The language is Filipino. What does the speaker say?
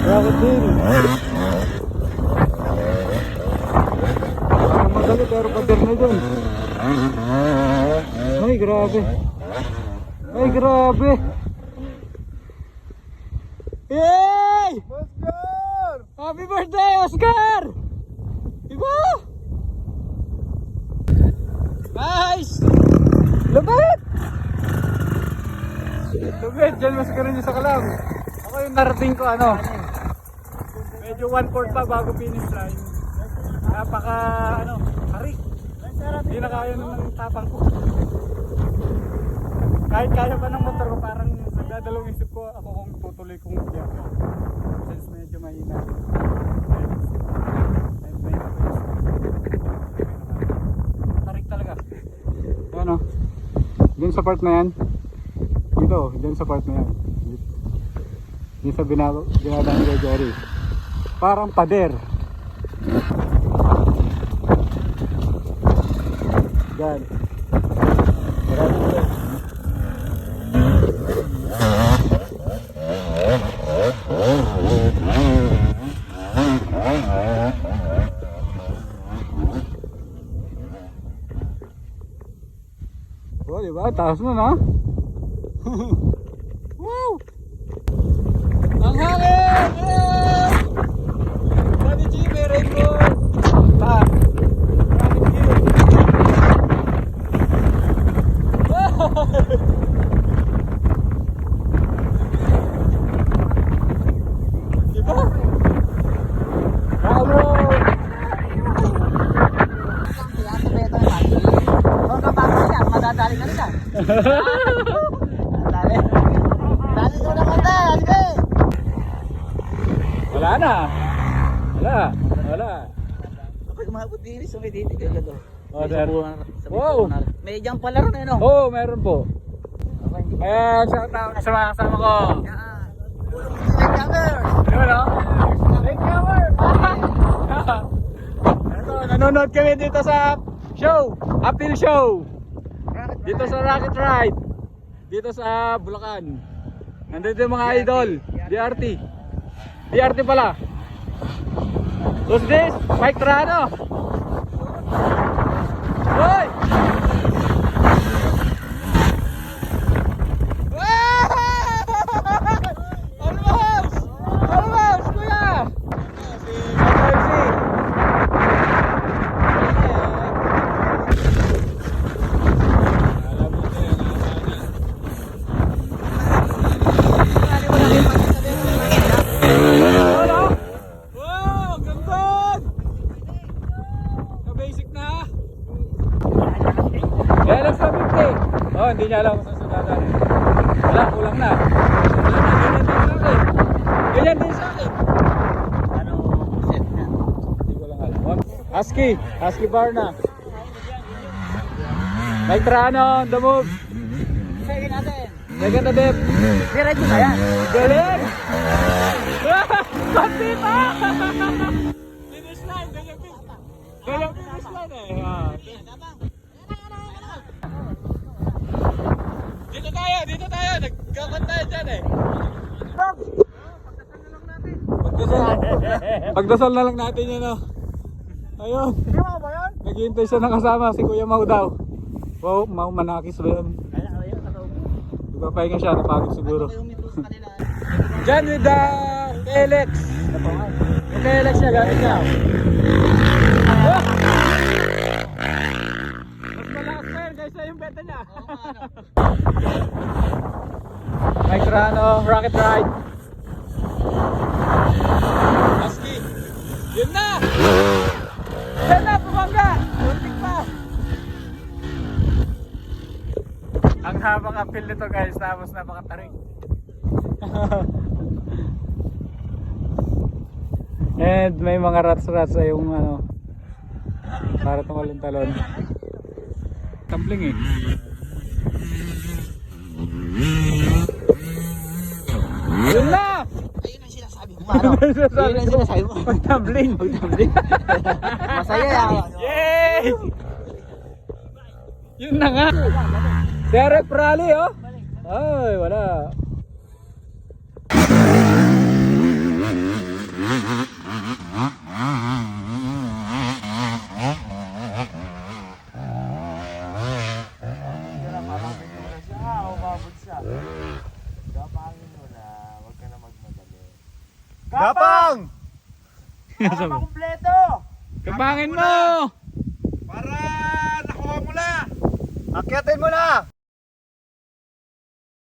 Crocodile. Parang madali pero pader na dun. Ay grabe. Ay grabe. Yay! Oscar! Happy birthday, Oscar! Iba! Nice! Lubit! Lubit, dyan mas ka rin sa kalam. Ako yung narating ko ano. Medyo 1/4 pa bago finish line. Napaka ano, harik. Hindi na kaya ng tapang ko. Kahit kaya pa ng motor ko, parang nagdadalawang isip ko ako kung tutuloy kong biyahe. Since medyo mahina. Tarik talaga. Yan o. Dun sa part na yan. Dito, dun sa part na yan. Dun sa binadaan ni Jerry. Parang pader. Yan. Maraming ito. Oh, diba? Taas mo na. Wow! Ang hangin! Yeah! Daddy G, may rainbow! Pa! Running view! Diba? Bravo! Madadali ka rin ah. Dali. Dali ko na kanta. Sige. Wala na. Wala. Ako umabot din sa may dito kaya to. Oh, sir. Wow. May jump pala ron eh no. Oo, meron po. Ayan, shout out sa mga kasama ko. Diba no? Thank you, Ito, nanonood kami dito sa show, Appeal Show. Dito sa Rocket Ride. Dito sa Bulacan. Nandito yung mga idol. DRT. DRT pala. Who's this? Mike Trano. Hoy! Almost, kuya! Si Mike Wow, ganda! Basic na. Kaya lang sa 50. Oh, hindi niya alam kung saan sa dadaan. Wala, kulang na. Ganyan din sa akin. Ano set na? Hindi ko lang alam. Husky Barna. Mike Trano, on the move. Sige natin. Second na dip. Diretso na yan. Galing! Konti pa! Finish line, ganyan finish line eh. Dito tayo, nagkakan tayo dyan eh. Pagdasal na lang natin yun oh. Ayun. Naghihintay siya ng kasama, si Kuya Mau daw. Wow, Mau manakis ba yun? Nagpapahinga siya, napagod siguro. Dyan with the KLX. Yung KLX niya, gamit niya. Mas malakas pa yun kaysa yung beta niya. Mike Trano, Rocket Ride. Husky. Yun na! Yan na, pumangga! Muntik pa! Ang habang appeal nito guys, tapos napakatarik. And may mga rats-rats ay yung ano, para tumalon-talon. Tumbling eh. Yun na! Ayun ang sinasabi mo. Ano? Ayun ang sinasabi mo. Pag-tumbling. Masaya yan. Yay! Yun na nga. Derek Rally oh. Ay, wala. Gapang! Sabi, Kompleto! Kapangin mo! Para nakuha mo na! Akyatin mo na!